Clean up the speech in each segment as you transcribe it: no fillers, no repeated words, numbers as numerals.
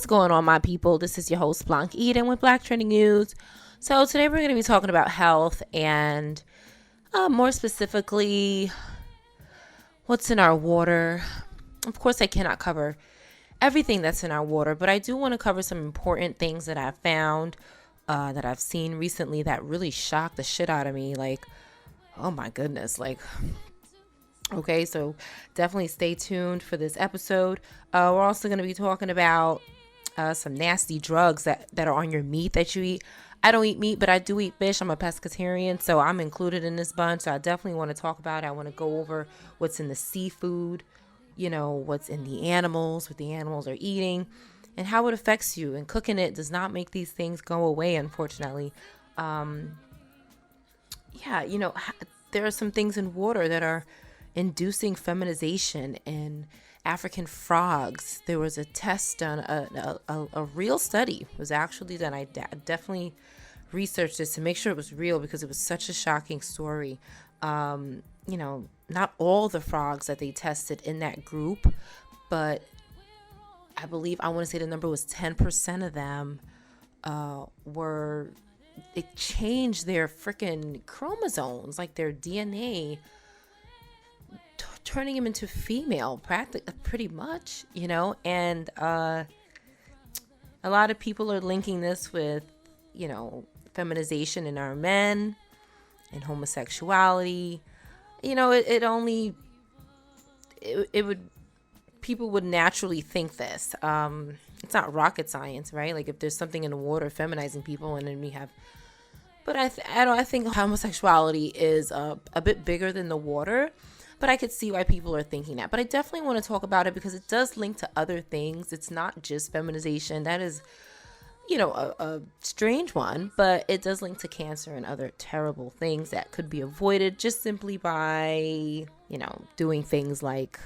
What's going on, my people? This is your host, Blanche Eden with Black Trending News. So today we're going to be talking about health and more specifically, what's in our water. Of course, I cannot cover everything that's in our water, but I do want to cover some important things that I've found, that I've seen recently that really shocked the shit out of me. Like, oh my goodness, like... Okay, so definitely stay tuned for this episode. We're also going to be talking about some nasty drugs that are on your meat that you eat. I don't eat meat, but I do eat fish. I'm a pescatarian, so I'm included in this bunch. So I definitely want to talk about it. I want to go over what's in the seafood, what's in the animals, what the animals are eating, and how it affects you. And cooking it does not make these things go away, unfortunately. There are some things in water that are inducing feminization in African frogs. There was a test done, a real study was actually done. I definitely researched this to make sure it was real because it was such a shocking story. Not all the frogs that they tested in that group, but I want to say the number was 10% of them it changed their freaking chromosomes, like their DNA, turning him into female, pretty much, and a lot of people are linking this with, feminization in our men and homosexuality. People would naturally think this. It's not rocket science, right? Like if there's something in the water feminizing people, and then we have, but I think homosexuality is a bit bigger than the water. But I could see why people are thinking that. But I definitely want to talk about it because it does link to other things. It's not just feminization. That is, a strange one. But it does link to cancer and other terrible things that could be avoided just simply by, doing things like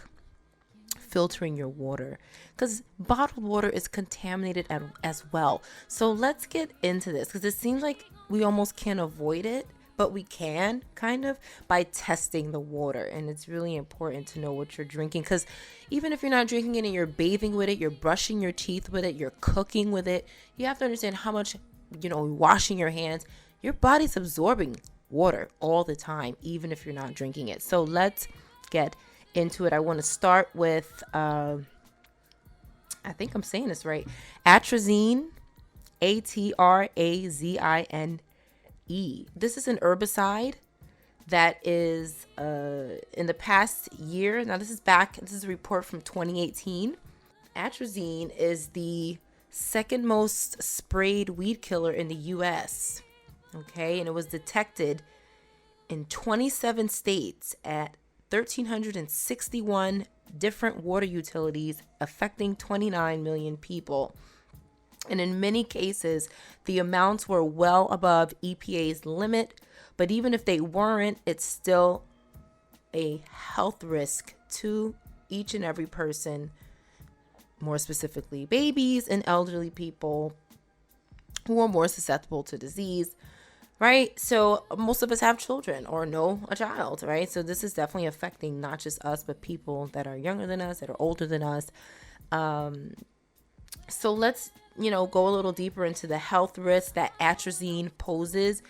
filtering your water. Because bottled water is contaminated as well. So let's get into this because it seems like we almost can't avoid it. But we can, kind of, by testing the water. And it's really important to know what you're drinking. Because even if you're not drinking it and you're bathing with it, you're brushing your teeth with it, you're cooking with it, you have to understand how much, washing your hands, your body's absorbing water all the time, even if you're not drinking it. So let's get into it. I want to start with, I think I'm saying this right, Atrazine, Atrazine. This is an herbicide that is in the past year. Now this is a report from 2018. Atrazine is the second most sprayed weed killer in the US. Okay, and it was detected in 27 states at 1,361 different water utilities affecting 29 million people. And in many cases, the amounts were well above EPA's limit. But even if they weren't, it's still a health risk to each and every person, more specifically babies and elderly people who are more susceptible to disease, right? So most of us have children or know a child, right? So this is definitely affecting not just us, but people that are younger than us, that are older than us. So let's go a little deeper into the health risks that atrazine poses,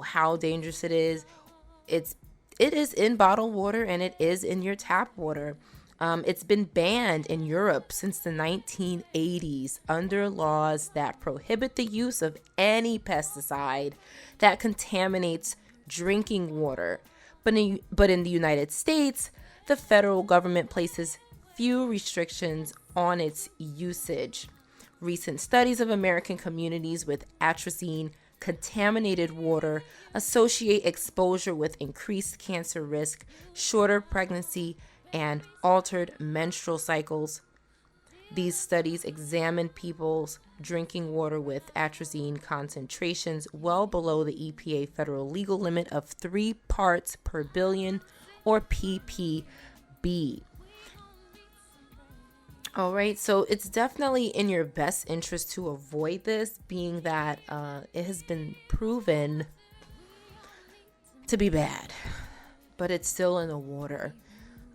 how dangerous it is. It is in bottled water and it is in your tap water. It's been banned in Europe since the 1980s under laws that prohibit the use of any pesticide that contaminates drinking water. But in the United States, the federal government places few restrictions on its usage. Recent studies of American communities with atrazine contaminated water associate exposure with increased cancer risk, shorter pregnancy, and altered menstrual cycles. These studies examined people's drinking water with atrazine concentrations well below the EPA federal legal limit of 3 parts per billion, or ppb. All right, so it's definitely in your best interest to avoid this, being that it has been proven to be bad, but it's still in the water.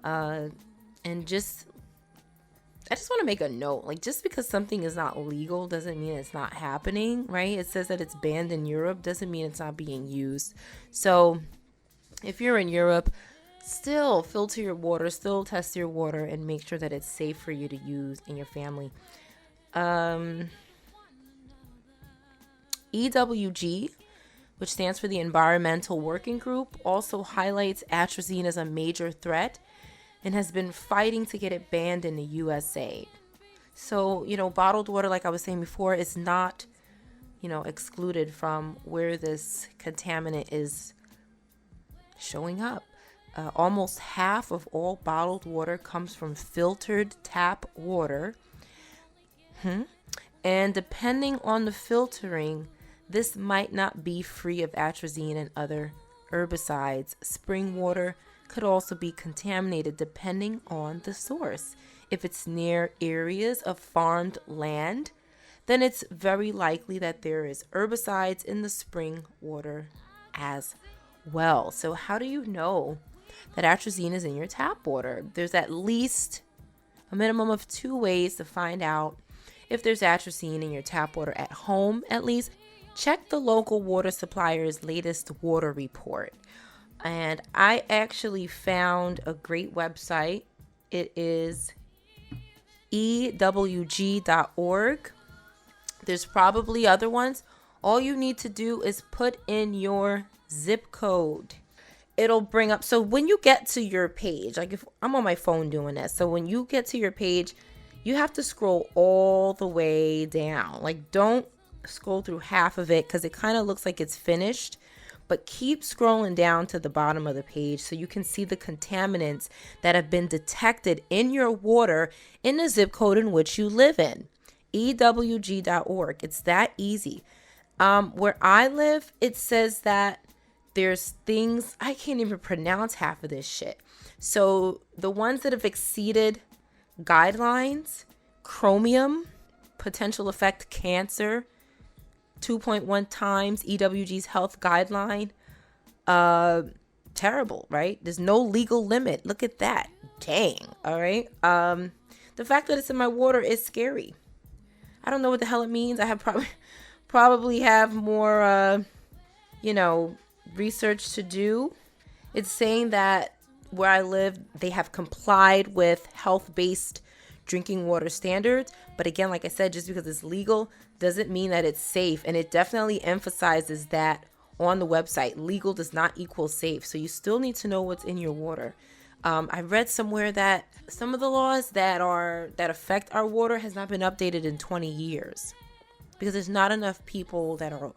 And just I just want to make a note, like just because something is not legal doesn't mean it's not happening, right? It says that it's banned in Europe, doesn't mean it's not being used. So if you're in Europe, still filter your water, still test your water, and make sure that it's safe for you to use in your family. EWG, which stands for the Environmental Working Group, also highlights atrazine as a major threat and has been fighting to get it banned in the USA. So, bottled water, like I was saying before, is not, excluded from where this contaminant is showing up. Almost half of all bottled water comes from filtered tap water. And depending on the filtering, this might not be free of atrazine and other herbicides. Spring water could also be contaminated depending on the source. If it's near areas of farmed land, then it's very likely that there is herbicides in the spring water as well. So how do you know that atrazine is in your tap water? There's at least a minimum of 2 ways to find out if there's atrazine in your tap water at home. At least check the local water supplier's latest water report. And I actually found a great website. It is ewg.org. There's probably other ones. All you need to do is put in your zip code. It'll bring up, so when you get to your page, like if I'm on my phone doing this, so when you get to your page, you have to scroll all the way down. Like don't scroll through half of it because it kind of looks like it's finished, but keep scrolling down to the bottom of the page so you can see the contaminants that have been detected in your water in the zip code in which you live in. ewg.org. It's that easy. Where I live, it says that there's things, I can't even pronounce half of this shit. So the ones that have exceeded guidelines: chromium, potential affect cancer, 2.1 times EWG's health guideline. Terrible, right? There's no legal limit. Look at that. Dang. All right. The fact that it's in my water is scary. I don't know what the hell it means. I have probably have more, research to do. It's saying that where I live, they have complied with health-based drinking water standards. But again, like I said, just because it's legal doesn't mean that it's safe. And it definitely emphasizes that on the website. Legal does not equal safe. So you still need to know what's in your water. I read somewhere that some of the laws that affect our water has not been updated in 20 years because there's not enough people that are,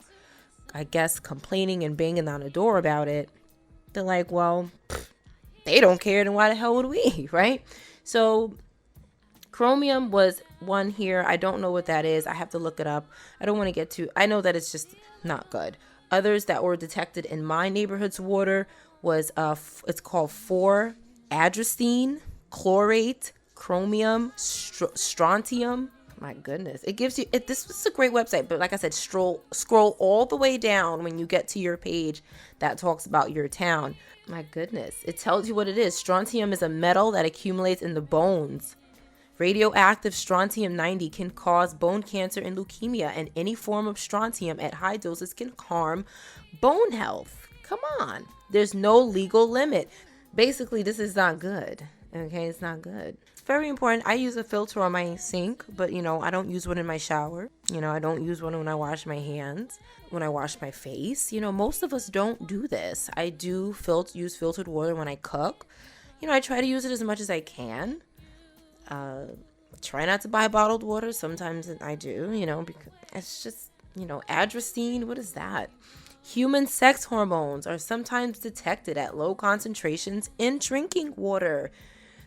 I guess, complaining and banging on the door about it. They're like, well, they don't care, then why the hell would we, right? So chromium was one here. I don't know what that is. I have to look it up. I don't want to get too, I know that it's just not good. Others that were detected in my neighborhood's water was, it's called 4-Atrazine, chlorate, chromium, strontium. My goodness. It gives you, this is a great website, but like I said, scroll all the way down when you get to your page that talks about your town. My goodness. It tells you what it is. Strontium is a metal that accumulates in the bones. Radioactive strontium-90 can cause bone cancer and leukemia, and any form of strontium at high doses can harm bone health. Come on. There's no legal limit. Basically, this is not good. Okay, it's not good. Very important. I use a filter on my sink, but I don't use one in my shower. I don't use one when I wash my hands, when I wash my face. Most of us don't do this. I do use filtered water when I cook. I try to use it as much as I can. Try not to buy bottled water. Sometimes I do, because it's just, atrazine. What is that? Human sex hormones are sometimes detected at low concentrations in drinking water.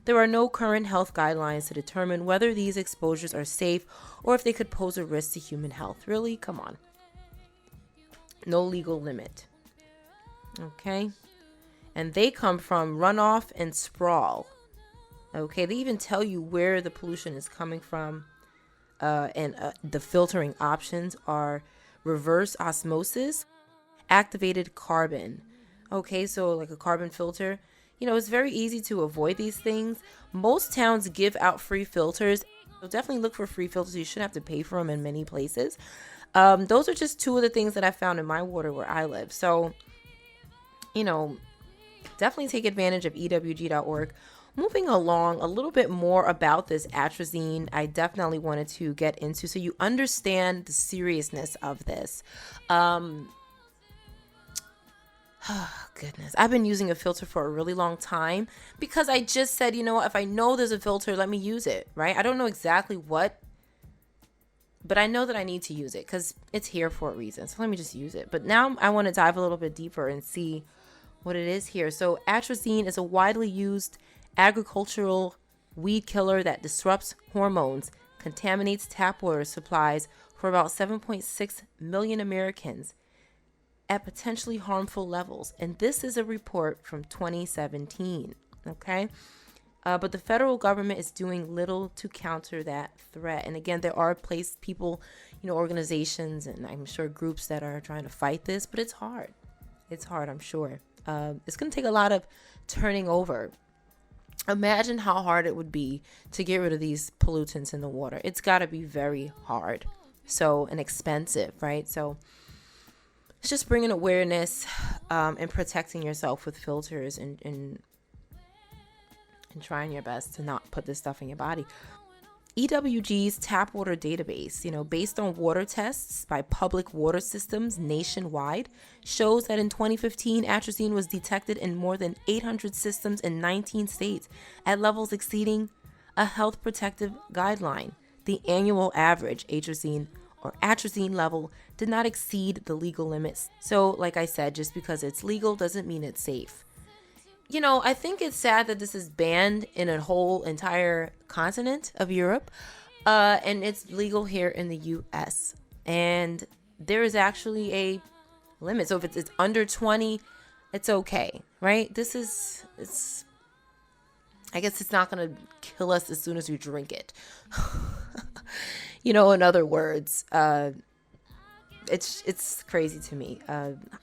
There are no current health guidelines to determine whether these exposures are safe or if they could pose a risk to human health. Really? Come on. No legal limit. Okay? And they come from runoff and sprawl. Okay? They even tell you where the pollution is coming from. And the filtering options are reverse osmosis, activated carbon. Okay? So like a carbon filter. It's very easy to avoid these things. Most towns give out free filters, So definitely look for free filters. You shouldn't have to pay for them in many places. Those are just two of the things that I found in my water where I live. So, definitely take advantage of ewg.org. Moving along, a little bit more about this atrazine, I definitely wanted to get into so you understand the seriousness of this. Oh, goodness. I've been using a filter for a really long time because I just said, if I know there's a filter, let me use it, right? I don't know exactly what, but I know that I need to use it because it's here for a reason. So let me just use it. But now I want to dive a little bit deeper and see what it is here. So atrazine is a widely used agricultural weed killer that disrupts hormones, contaminates tap water supplies for about 7.6 million Americans at potentially harmful levels. And this is a report from 2017. Okay. But the federal government is doing little to counter that threat. And again, there are people, organizations, and I'm sure groups that are trying to fight this, but it's hard. It's hard, I'm sure. It's going to take a lot of turning over. Imagine how hard it would be to get rid of these pollutants in the water. It's got to be very hard. And expensive, right? So it's just bringing awareness and protecting yourself with filters and trying your best to not put this stuff in your body. EWG's tap water database, based on water tests by public water systems nationwide, shows that in 2015, atrazine was detected in more than 800 systems in 19 states at levels exceeding a health protective guideline. The annual average atrazine level did not exceed the legal limits. So, like I said, just because it's legal doesn't mean it's safe. I think it's sad that this is banned in a whole entire continent of Europe, and it's legal here in the U.S. And there is actually a limit. So if it's under 20, it's okay, right? I guess it's not going to kill us as soon as we drink it. In other words, it's crazy to me.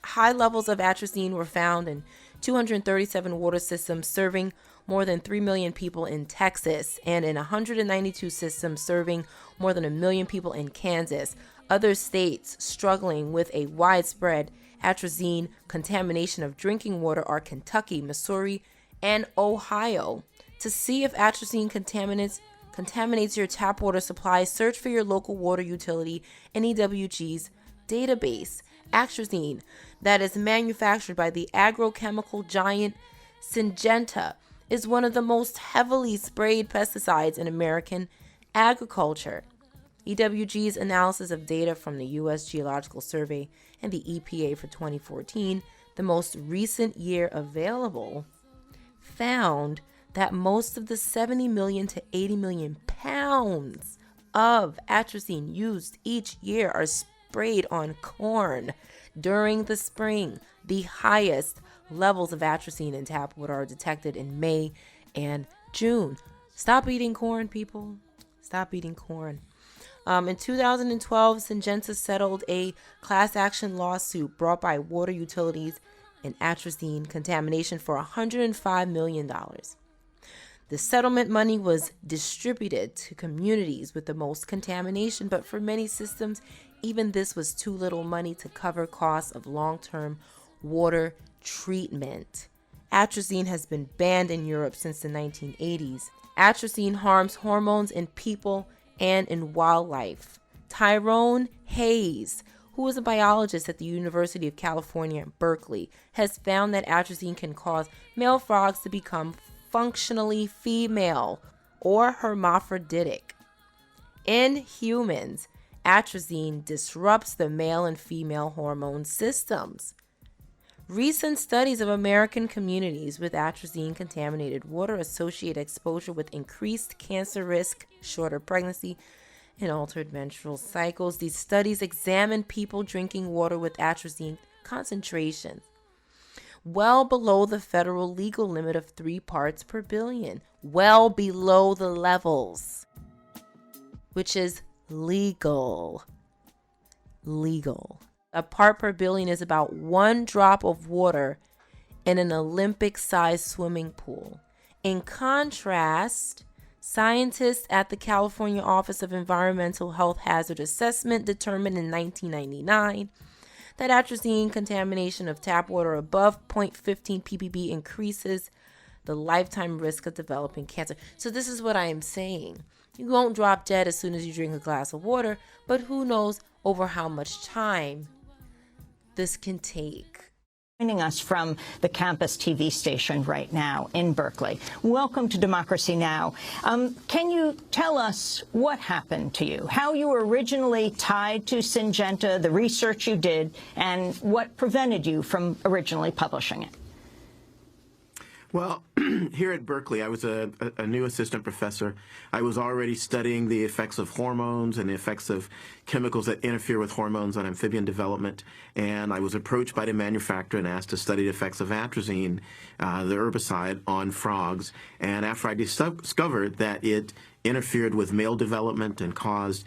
High levels of atrazine were found in 237 water systems serving more than 3 million people in Texas and in 192 systems serving more than 1 million people in Kansas. Other states struggling with a widespread atrazine contamination of drinking water are Kentucky, Missouri, and Ohio. To see if atrazine contaminates your tap water supply, search for your local water utility in EWG's database. Atrazine, that is manufactured by the agrochemical giant Syngenta, is one of the most heavily sprayed pesticides in American agriculture. EWG's analysis of data from the U.S. Geological Survey and the EPA for 2014, the most recent year available, found that most of the 70 million to 80 million pounds of atrazine used each year are sprayed on corn during the spring. The highest levels of atrazine in tap water are detected in May and June. Stop eating corn, people. Stop eating corn. In 2012, Syngenta settled a class action lawsuit brought by water utilities in atrazine contamination for $105 million. The settlement money was distributed to communities with the most contamination, but for many systems, even this was too little money to cover costs of long-term water treatment. Atrazine has been banned in Europe since the 1980s. Atrazine harms hormones in people and in wildlife. Tyrone Hayes, who is a biologist at the University of California, Berkeley, has found that atrazine can cause male frogs to become functionally female or hermaphroditic. In humans, atrazine disrupts the male and female hormone systems. Recent studies of American communities with atrazine-contaminated water associate exposure with increased cancer risk, shorter pregnancy, and altered menstrual cycles. These studies examine people drinking water with atrazine concentrations well below the federal legal limit of 3 parts per billion, well below the levels, which is legal. A part per billion is about 1 drop of water in an Olympic-sized swimming pool. In contrast, Scientists at the California Office of Environmental Health Hazard Assessment determined in 1999 that atrazine contamination of tap water above 0.15 ppb increases the lifetime risk of developing cancer. So this is what I am saying. You won't drop dead as soon as you drink a glass of water, but who knows over how much time this can take. Joining us from the campus TV station right now in Berkeley. Welcome to Democracy Now! Can you tell us what happened to you, how you were originally tied to Syngenta, the research you did, and what prevented you from originally publishing it? Well, here at Berkeley, I was a new assistant professor. I was already studying the effects of hormones and the effects of chemicals that interfere with hormones on amphibian development. And I was approached by the manufacturer and asked to study the effects of atrazine, the herbicide, on frogs. And after I discovered that it interfered with male development and caused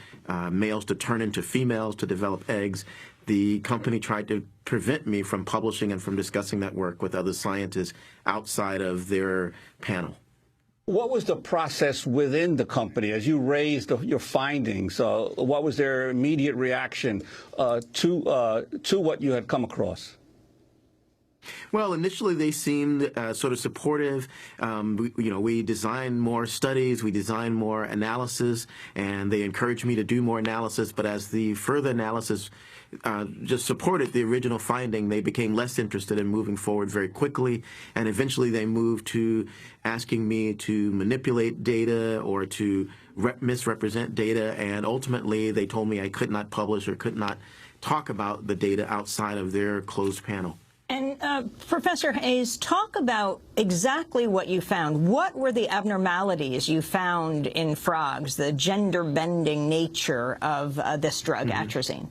males to turn into females to develop eggs, the company tried to prevent me from publishing and from discussing that work with other scientists outside of their panel. What was the process within the company as you raised your findings? What was their immediate reaction to what you had come across? Well, initially they seemed sort of supportive. We designed more studies, we designed more analysis, and they encouraged me to do more analysis. But as the further analysis just supported the original finding, they became less interested in moving forward very quickly, and eventually they moved to asking me to manipulate data or to misrepresent data, and ultimately they told me I could not publish or could not talk about the data outside of their closed panel. And Professor Hayes, talk about exactly what you found. What were the abnormalities you found in frogs, the gender-bending nature of this drug, atrazine?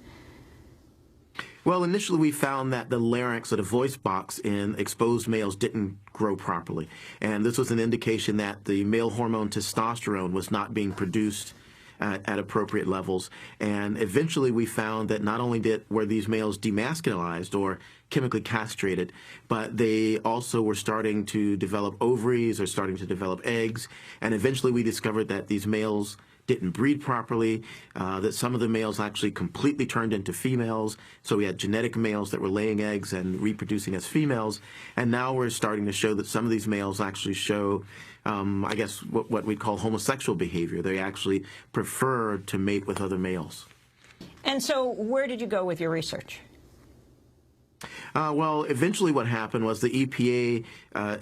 Well, initially we found that the larynx, or the voice box, in exposed males didn't grow properly. And this was an indication that the male hormone testosterone was not being produced at appropriate levels. And eventually we found that not only were these males demasculinized or chemically castrated, but they also were starting to develop ovaries or starting to develop eggs. And eventually we discovered that these males didn't breed properly, that some of the males actually completely turned into females. So we had genetic males that were laying eggs and reproducing as females. And now we're starting to show that some of these males actually show, I guess, what we'd call homosexual behavior. They actually prefer to mate with other males. And so where did you go with your research? Well, eventually what happened was the EPA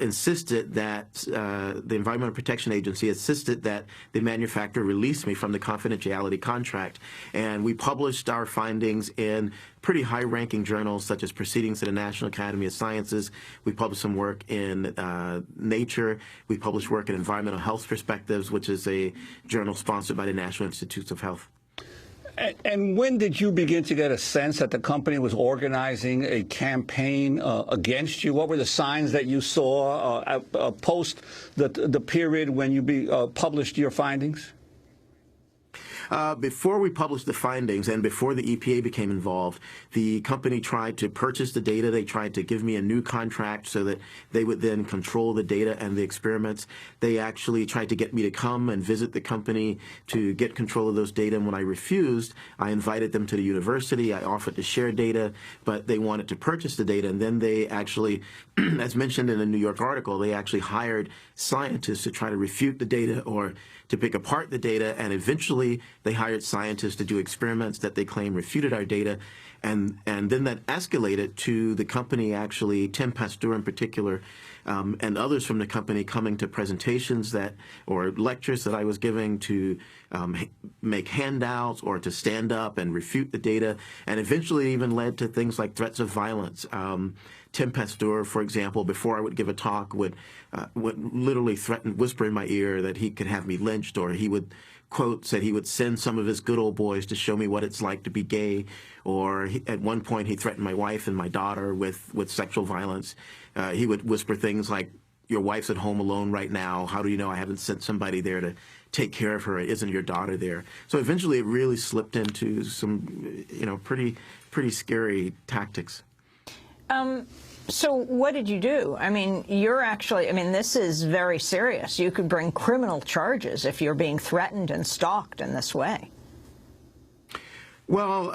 insisted that, the Environmental Protection Agency insisted that the manufacturer release me from the confidentiality contract. And we published our findings in pretty high-ranking journals such as Proceedings of the National Academy of Sciences. We published some work in Nature. We published work in Environmental Health Perspectives, which is a journal sponsored by the National Institutes of Health. And when did you begin to get a sense that the company was organizing a campaign against you? What were the signs that you saw post the period when you published your findings? Before we published the findings and before the EPA became involved, the company tried to purchase the data. They tried to give me a new contract so that they would then control the data and the experiments. They actually tried to get me to come and visit the company to get control of those data. And when I refused, I invited them to the university. I offered to share data, but they wanted to purchase the data. And then they actually, as mentioned in a New York article, they actually hired scientists to try to refute the data or to pick apart the data, and eventually they hired scientists to do experiments that they claim refuted our data, and then that escalated to the company, actually, Tim Pasteur in particular, and others from the company coming to presentations or lectures that I was giving to make handouts or to stand up and refute the data, and eventually it even led to things like threats of violence. Tim Pasteur, for example, before I would give a talk, would literally whisper in my ear that he could have me lynched, or he would, quote, said he would send some of his good old boys to show me what it's like to be gay, or at one point he threatened my wife and my daughter with sexual violence. He would whisper things like, "Your wife's at home alone right now. How do you know I haven't sent somebody there to take care of her? Isn't your daughter there?" So eventually it really slipped into some, pretty scary tactics. So what did you do? I mean, this is very serious. You could bring criminal charges if you're being threatened and stalked in this way. Well,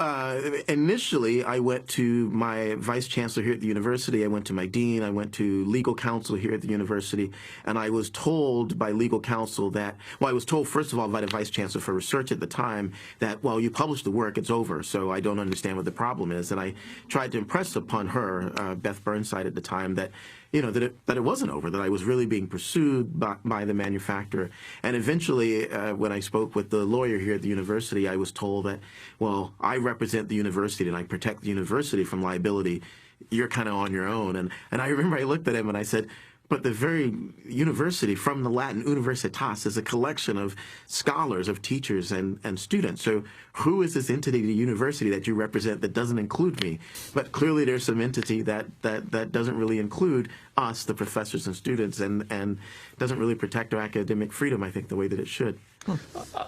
initially, I went to my vice chancellor here at the university. I went to my dean. I went to legal counsel here at the university. And I was told by legal counsel I was told, first of all, by the vice chancellor for research at the time that, well, you published the work, it's over. So I don't understand what the problem is. And I tried to impress upon her, Beth Burnside at the time, that it wasn't over, that I was really being pursued by the manufacturer. And eventually, when I spoke with the lawyer here at the university, I was told that, well, I represent the university and I protect the university from liability. You're kind of on your own. And I remember I looked at him and I said, but the very university, from the Latin universitas, is a collection of scholars, of teachers and students. So who is this entity, the university, that you represent that doesn't include me? But clearly there's some entity that doesn't really include us, the professors and students, and doesn't really protect our academic freedom, I think, the way that it should.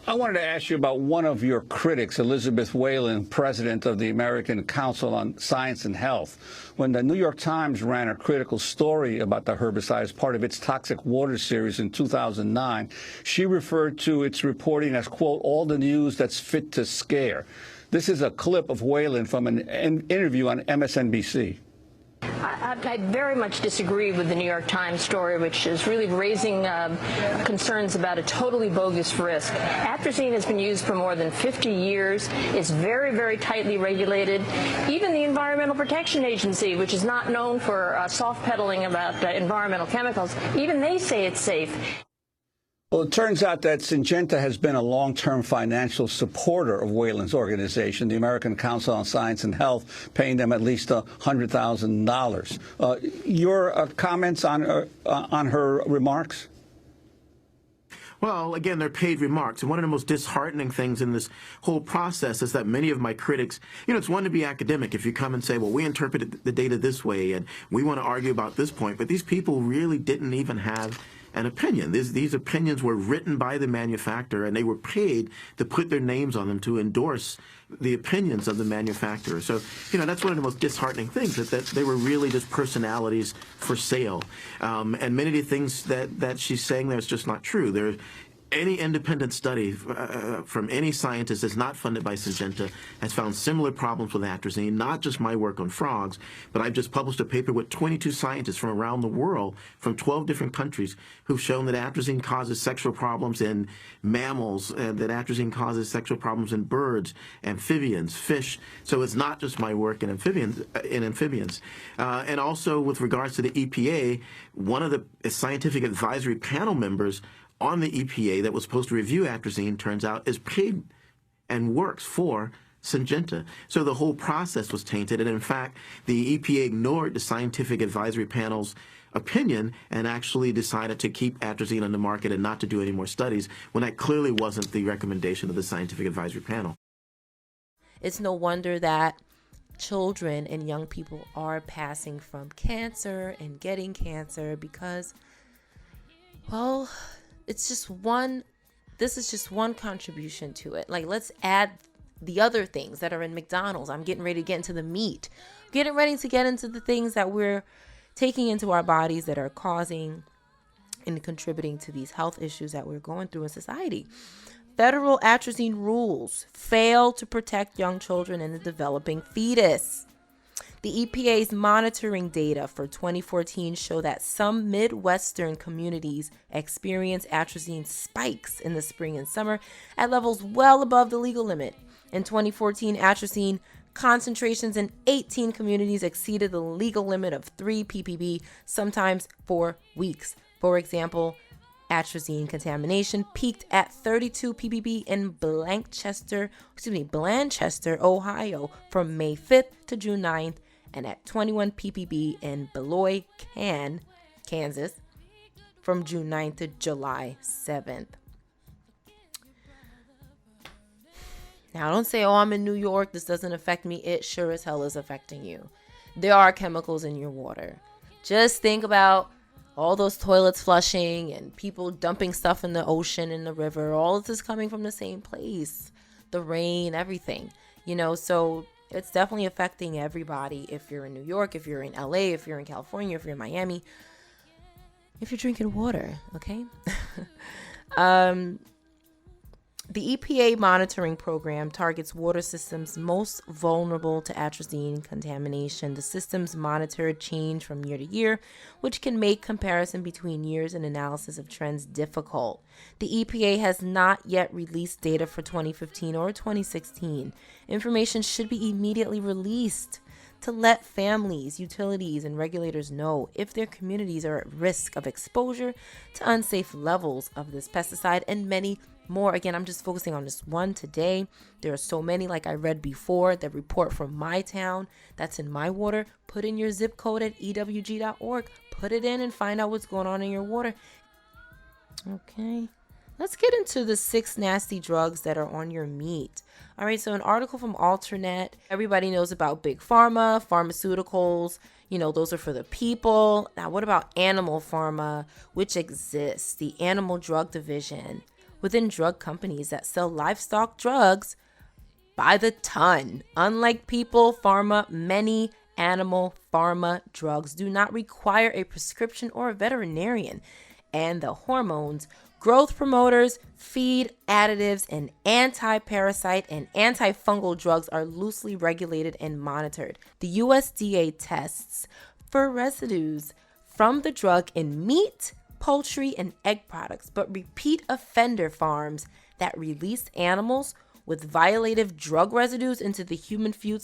I wanted to ask you about one of your critics, Elizabeth Whalen, president of the American Council on Science and Health. When the New York Times ran a critical story about the herbicide as part of its Toxic Water series in 2009, she referred to its reporting as, quote, all the news that's fit to scare. This is a clip of Whalen from an interview on MSNBC. I very much disagree with the New York Times story, which is really raising concerns about a totally bogus risk. Atrazine has been used for more than 50 years. It's very, very tightly regulated. Even the Environmental Protection Agency, which is not known for soft pedaling about environmental chemicals, even they say it's safe. Well, it turns out that Syngenta has been a long-term financial supporter of Whalen's organization, the American Council on Science and Health, paying them at least $100,000. Your comments on her remarks? Well, again, they're paid remarks. And one of the most disheartening things in this whole process is that many of my critics, it's one to be academic if you come and say, well, we interpreted the data this way and we want to argue about this point. But these people really didn't even have an opinion. These opinions were written by the manufacturer, and they were paid to put their names on them to endorse the opinions of the manufacturer. So, that's one of the most disheartening things, that they were really just personalities for sale. And many of the things that she's saying there is just not true. Any independent study from any scientist that's not funded by Syngenta has found similar problems with atrazine, not just my work on frogs, but I've just published a paper with 22 scientists from around the world, from 12 different countries, who've shown that atrazine causes sexual problems in mammals, and that atrazine causes sexual problems in birds, amphibians, fish. So it's not just my work in amphibians. And also with regards to the EPA, one of the scientific advisory panel members on the EPA that was supposed to review atrazine, turns out, is paid and works for Syngenta. So the whole process was tainted. And in fact, the EPA ignored the scientific advisory panel's opinion and actually decided to keep atrazine on the market and not to do any more studies, when that clearly wasn't the recommendation of the scientific advisory panel. It's no wonder that children and young people are passing from cancer and getting cancer because, well, this is just one contribution to it. Like, let's add the other things that are in McDonald's. I'm getting ready to get into the meat. Getting ready to get into the things that we're taking into our bodies that are causing and contributing to these health issues that we're going through in society. Federal atrazine rules fail to protect young children and the developing fetus. The EPA's monitoring data for 2014 show that some Midwestern communities experience atrazine spikes in the spring and summer at levels well above the legal limit. In 2014, atrazine concentrations in 18 communities exceeded the legal limit of 3 ppb, sometimes for weeks. For example, atrazine contamination peaked at 32 ppb in Blanchester, Ohio from May 5th to June 9th, and at 21 ppb in Beloit, Kansas from June 9th to July 7th. Now, don't say, oh, I'm in New York, this doesn't affect me. It sure as hell is affecting you. There are chemicals in your water. Just think about all those toilets flushing and people dumping stuff in the ocean, in the river. All of this is coming from the same place. The rain, everything. So It's definitely affecting everybody. If you're in New York, if you're in LA, if you're in California, if you're in Miami, if you're drinking water, okay? The EPA monitoring program targets water systems most vulnerable to atrazine contamination. The systems monitored change from year to year, which can make comparison between years and analysis of trends difficult. The EPA has not yet released data for 2015 or 2016. Information should be immediately released to let families, utilities, and regulators know if their communities are at risk of exposure to unsafe levels of this pesticide and many more. Again, I'm just focusing on this one today. There are so many, like I read before, the report from my town that's in my water. Put in your zip code at ewg.org. Put it in and find out what's going on in your water. Okay. Let's get into the 6 nasty drugs that are on your meat. All right, so an article from Alternate. Everybody knows about big pharma, pharmaceuticals. Those are for the people. Now, what about animal pharma, which exists? The animal drug division within drug companies that sell livestock drugs by the ton. Unlike people pharma, many animal pharma drugs do not require a prescription or a veterinarian. And the hormones, growth promoters, feed additives, and anti-parasite and antifungal drugs are loosely regulated and monitored. The USDA tests for residues from the drug in meat, poultry, and egg products, but repeat offender farms that release animals with violative drug residues into the human food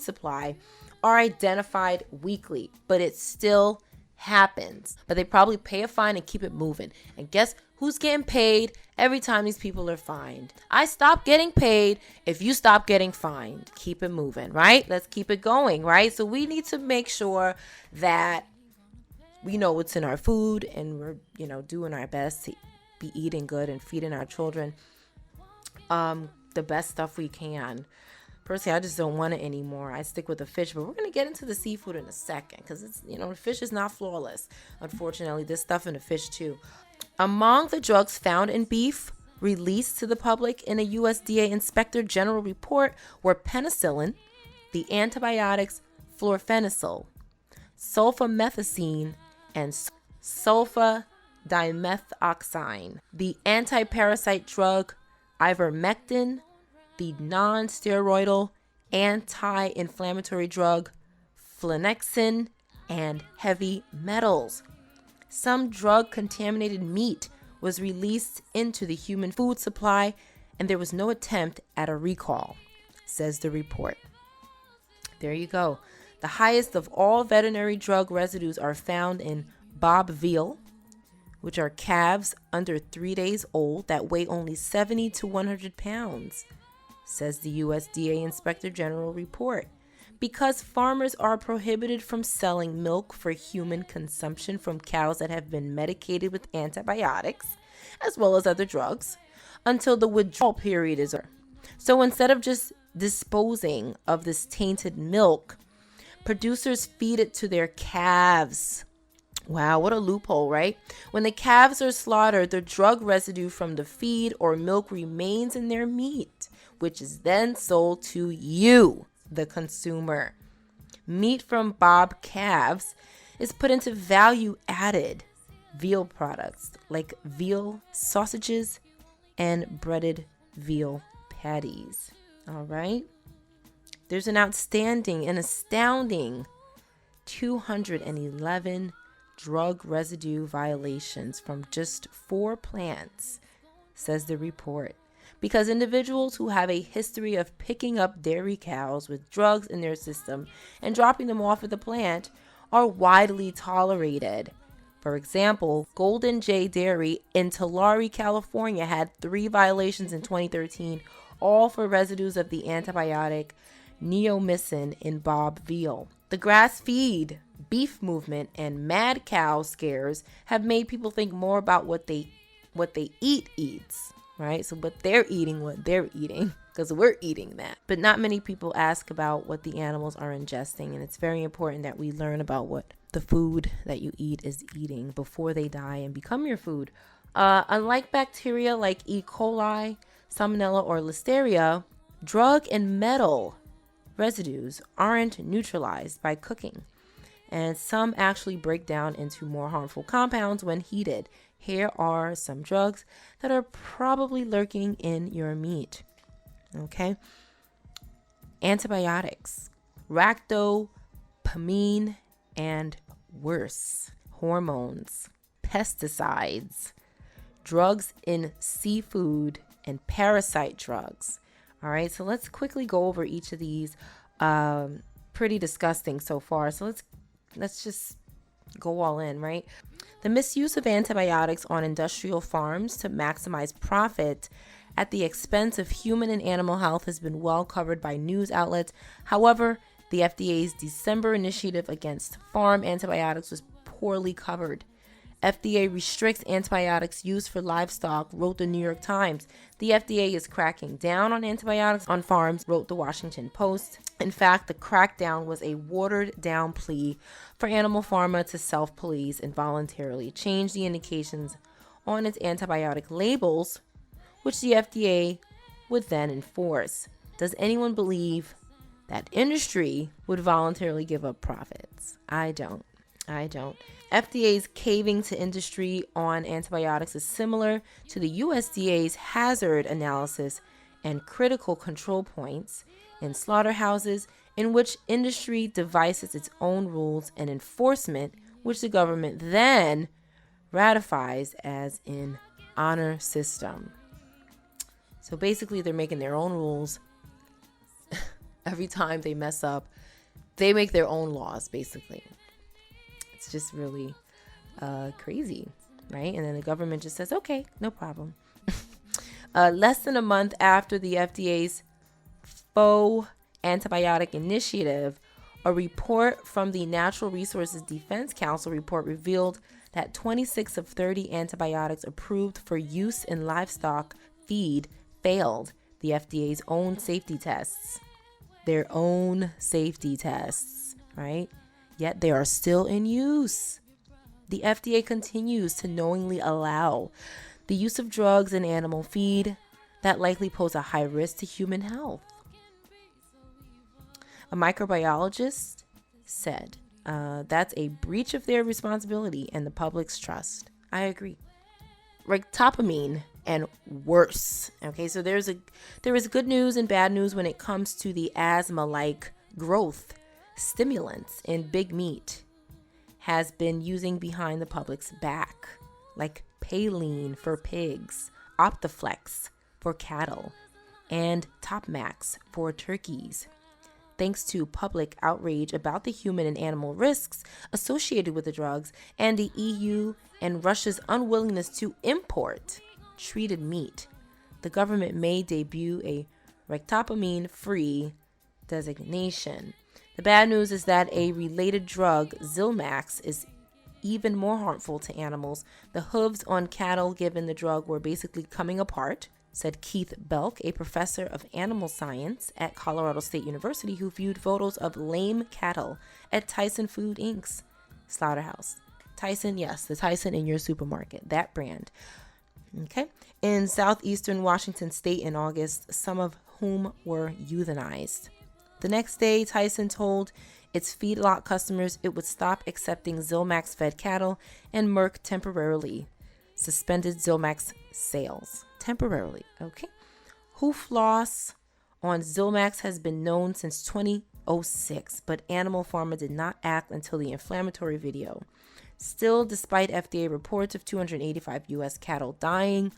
supply are identified weekly, but it still happens. But they probably pay a fine and keep it moving. And guess who's getting paid every time these people are fined? I stop getting paid if you stop getting fined. Keep it moving, right? Let's keep it going, right? So we need to make sure that we know what's in our food and we're, doing our best to be eating good and feeding our children the best stuff we can. Personally, I just don't want it anymore. I stick with the fish, but we're going to get into the seafood in a second because it's, the fish is not flawless. Unfortunately, there's stuff in the fish too. Among the drugs found in beef released to the public in a USDA Inspector General report were penicillin, the antibiotics fluorphenicol, sulfamethicine, and sulfadimethoxine, the anti-parasite drug ivermectin, the non-steroidal anti-inflammatory drug flunexin, and heavy metals. Some drug-contaminated meat was released into the human food supply, and there was no attempt at a recall, says the report. There you go. The highest of all veterinary drug residues are found in Bob veal, which are calves under 3 days old that weigh only 70 to 100 pounds, says the USDA Inspector General report. Because farmers are prohibited from selling milk for human consumption from cows that have been medicated with antibiotics, as well as other drugs, until the withdrawal period is over. So instead of just disposing of this tainted milk, producers feed it to their calves. Wow, what a loophole, right? When the calves are slaughtered, the drug residue from the feed or milk remains in their meat, which is then sold to you, the consumer. Meat from Bob calves is put into value-added veal products like veal sausages and breaded veal patties. All right? There's an astounding 211 drug residue violations from just 4 plants, says the report. Because individuals who have a history of picking up dairy cows with drugs in their system and dropping them off at the plant are widely tolerated. For example, Golden J Dairy in Tulare, California had 3 violations in 2013, all for residues of the antibiotic neomycin in Bob veal. The grass feed beef movement and mad cow scares have made people think more about what they eats, right? So what they're eating, because we're eating that. But not many people ask about what the animals are ingesting, and it's very important that we learn about what the food that you eat is eating before they die and become your food. Unlike bacteria like E. coli, Salmonella, or Listeria, drug and metal residues aren't neutralized by cooking, and some actually break down into more harmful compounds when heated. Here are some drugs that are probably lurking in your meat. Okay? Antibiotics, ractopamine, and worse, hormones, pesticides, drugs in seafood, and parasite drugs. All right, so let's quickly go over each of these. Pretty disgusting so far. So let's just go all in, right? The misuse of antibiotics on industrial farms to maximize profit at the expense of human and animal health has been well covered by news outlets. However, the FDA's December initiative against farm antibiotics was poorly covered. FDA restricts antibiotics used for livestock, wrote the New York Times. The FDA is cracking down on antibiotics on farms, wrote the Washington Post. In fact, the crackdown was a watered-down plea for Animal Pharma to self-police and voluntarily change the indications on its antibiotic labels, which the FDA would then enforce. Does anyone believe that industry would voluntarily give up profits? I don't. FDA's caving to industry on antibiotics is similar to the USDA's hazard analysis and critical control points in slaughterhouses, in which industry devises its own rules and enforcement, which the government then ratifies as an honor system. So basically, they're making their own rules. Every time they mess up, they make their own laws, basically. It's just really crazy, right? And then the government just says, okay, no problem. Less than a month after the FDA's faux antibiotic initiative, a report from the Natural Resources Defense Council report revealed that 26 of 30 antibiotics approved for use in livestock feed failed the FDA's own safety tests. Their own safety tests, right? Yet they are still in use. The FDA continues to knowingly allow the use of drugs in animal feed that likely pose a high risk to human health. A microbiologist said that's a breach of their responsibility and the public's trust. I agree. Ractopamine and worse. Okay, so there is good news and bad news when it comes to the asthma-like growth stimulants in big meat has been using behind the public's back, like Paline for pigs, Optiflex for cattle, and Topmax for turkeys. Thanks to public outrage about the human and animal risks associated with the drugs and the EU and Russia's unwillingness to import treated meat, the government may debut a ractopamine-free designation. The bad news is that a related drug, Zilmax, is even more harmful to animals. The hooves on cattle given the drug were basically coming apart, said Keith Belk, a professor of animal science at Colorado State University who viewed photos of lame cattle at Tyson Food Inc.'s slaughterhouse. Tyson, yes, the Tyson in your supermarket, that brand. Okay. In southeastern Washington state in August, some of whom were euthanized. The next day, Tyson told its feedlot customers it would stop accepting Zilmax-fed cattle, and Merck temporarily suspended Zilmax sales. Temporarily, okay? Hoof loss on Zilmax has been known since 2006, but Animal Pharma did not act until the inflammatory video. Still, despite FDA reports of 285 U.S. cattle dying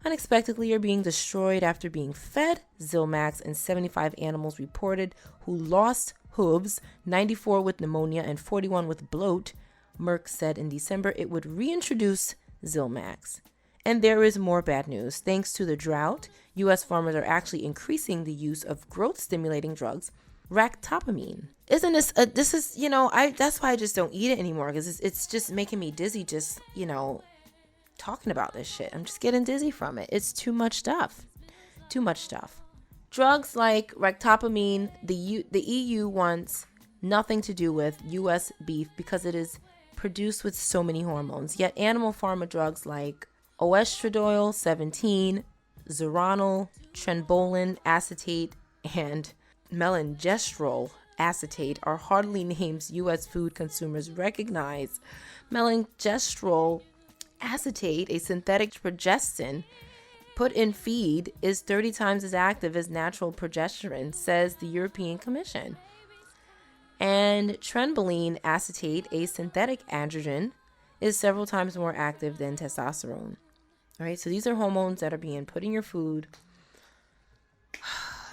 unexpectedly or being destroyed after being fed Zilmax, and 75 animals reported who lost hooves, 94 with pneumonia and 41 with bloat, Merck said in December it would reintroduce Zilmax. And there is more bad news. Thanks to the drought, U.S. farmers are actually increasing the use of growth-stimulating drugs, ractopamine. Isn't this, that's why I just don't eat it anymore, because it's just making me dizzy just, talking about this shit. I'm just getting dizzy from it. It's too much stuff. Too much stuff. Drugs like ractopamine, the EU wants nothing to do with U.S. beef because it is produced with so many hormones. Yet animal pharma drugs like oestradiol 17, Zeranol, trenbolone acetate, and melangestrol acetate are hardly names U.S. food consumers recognize. Melangestrol acetate, a synthetic progestin put in feed, is 30 times as active as natural progesterone, says the European Commission. And trenbolene acetate, a synthetic androgen, is several times more active than testosterone. All right, so these are hormones that are being put in your food,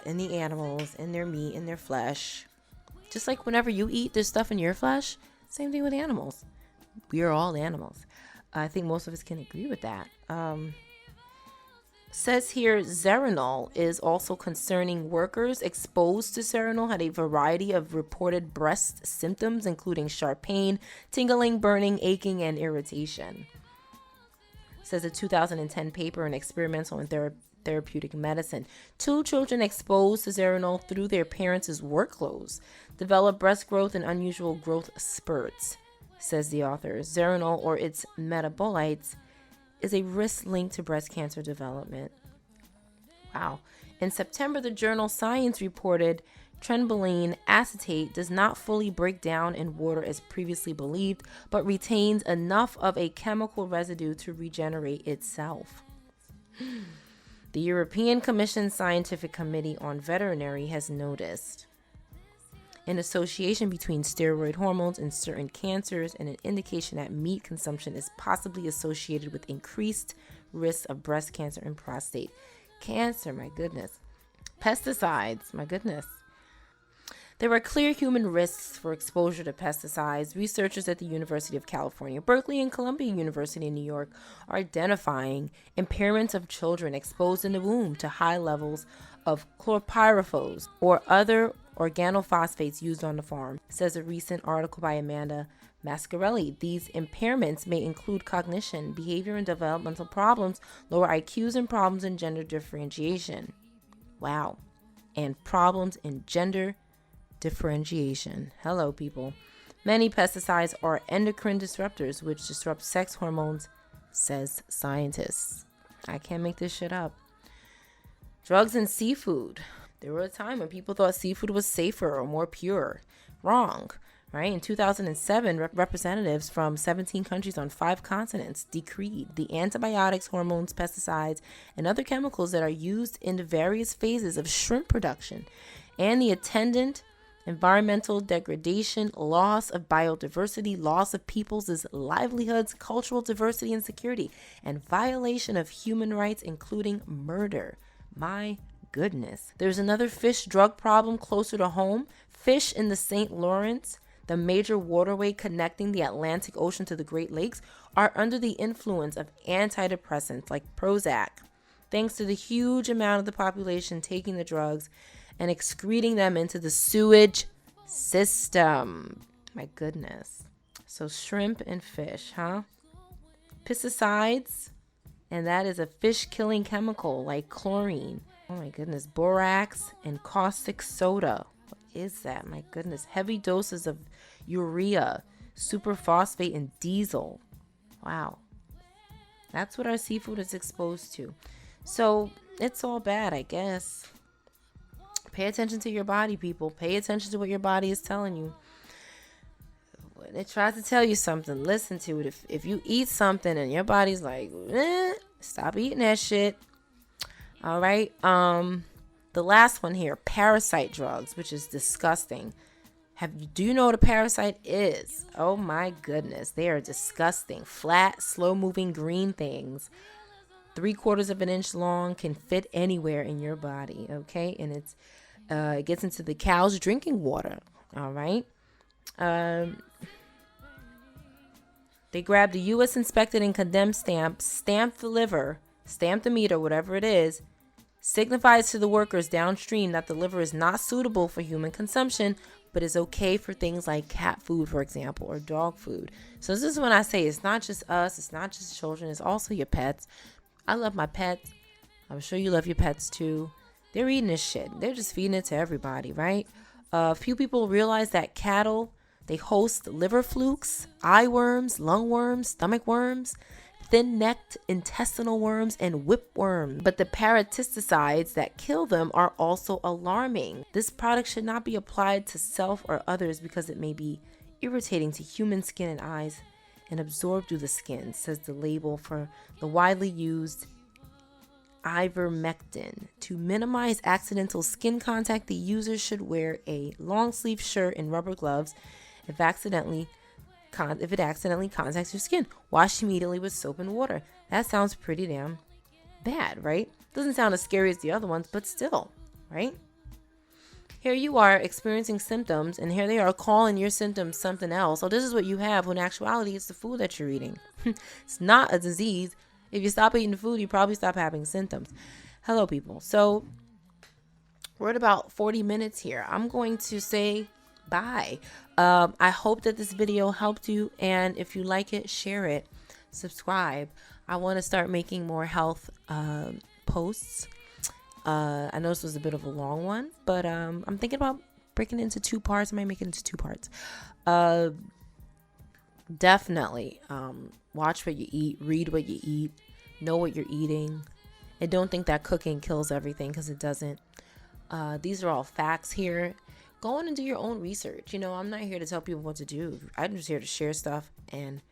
in the animals, in their meat, in their flesh. Just like whenever you eat, there's stuff in your flesh. Same thing with animals. We are all animals. I think most of us can agree with that. Says here, Zeranol is also concerning. Workers exposed to Zeranol had a variety of reported breast symptoms, including sharp pain, tingling, burning, aching, and irritation. Says a 2010 paper in Experimental and Therapeutic Medicine. 2 children exposed to Zeranol through their parents' work clothes developed breast growth and unusual growth spurts, says the author. Zeranol, or its metabolites, is a risk linked to breast cancer development. Wow. In September, the journal Science reported trenbolene acetate does not fully break down in water as previously believed, but retains enough of a chemical residue to regenerate itself. The European Commission Scientific Committee on Veterinary has noticed an association between steroid hormones and certain cancers, and an indication that meat consumption is possibly associated with increased risks of breast cancer and prostate cancer. My goodness. Pesticides. My goodness. There are clear human risks for exposure to pesticides. Researchers at the University of California, Berkeley, and Columbia University in New York are identifying impairments of children exposed in the womb to high levels of chlorpyrifos or other organophosphates used on the farm, says a recent article by Amanda Mascarelli. These impairments may include cognition, behavior, and developmental problems, lower IQs, and problems in gender differentiation. Wow. And problems in gender differentiation. Hello, people. Many pesticides are endocrine disruptors, which disrupt sex hormones, says scientists. I can't make this shit up. Drugs and seafood. There were a time when people thought seafood was safer or more pure. Wrong, right? In 2007, representatives from 17 countries on 5 continents decreed the antibiotics, hormones, pesticides, and other chemicals that are used in the various phases of shrimp production and the attendant environmental degradation, loss of biodiversity, loss of people's livelihoods, cultural diversity and security, and violation of human rights, including murder. My goodness. There's another fish drug problem closer to home. Fish in the St. Lawrence, the major waterway connecting the Atlantic Ocean to the Great Lakes, are under the influence of antidepressants like Prozac, thanks to the huge amount of the population taking the drugs and excreting them into the sewage system. My goodness. So shrimp and fish, huh? Pesticides, and that is a fish-killing chemical like chlorine. Oh my goodness. Borax and caustic soda. What is that? My goodness. Heavy doses of urea, superphosphate, and diesel. Wow. That's what our seafood is exposed to. So it's all bad, I guess. Pay attention to your body, people. Pay attention to what your body is telling you. When it tries to tell you something, listen to it. If you eat something and your body's like, stop eating that shit. All right. The last one here, parasite drugs, which is disgusting. Do you know what a parasite is? Oh my goodness. They are disgusting. Flat, slow-moving green things. 3/4 of an inch long, can fit anywhere in your body. Okay. And it gets into the cow's drinking water. All right. They grabbed the U.S. inspected and condemned stamp, stamped the liver, stamped the meat, or whatever it is, signifies to the workers downstream that the liver is not suitable for human consumption, but is okay for things like cat food, for example, or dog food. So this is when I say it's not just us, it's not just children, it's also your pets. I love my pets. I'm sure you love your pets too. They're eating this shit. They're just feeding it to everybody, right? Few people realize that cattle, they host liver flukes, eye worms, lung worms, stomach worms, thin-necked intestinal worms, and whipworms. But the parasiticides that kill them are also alarming. This product should not be applied to self or others because it may be irritating to human skin and eyes and absorbed through the skin, says the label for the widely used ivermectin. To minimize accidental skin contact, the user should wear a long sleeve shirt and rubber gloves if it accidentally contacts your skin. Wash immediately with soap and water. That sounds pretty damn bad, right? Doesn't sound as scary as the other ones, but still, right? Here you are experiencing symptoms, and here they are calling your symptoms something else. So this is what you have, when in actuality it's the food that you're eating. It's not a disease. If you stop eating food, you probably stop having symptoms. Hello, people. So we're at about 40 minutes here. I'm going to say bye. I hope that this video helped you, and if you like it, share it, subscribe. I want to start making more health posts. I know this was a bit of a long one, but I'm thinking about breaking it into 2 parts. I might make it into 2 parts. Definitely watch what you eat, read what you eat, know what you're eating, and don't think that cooking kills everything, because it doesn't. These are all facts here. Go on and do your own research. You know, I'm not here to tell people what to do. I'm just here to share stuff and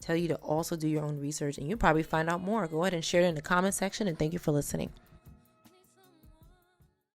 tell you to also do your own research, and you'll probably find out more. Go ahead and share it in the comment section, and thank you for listening.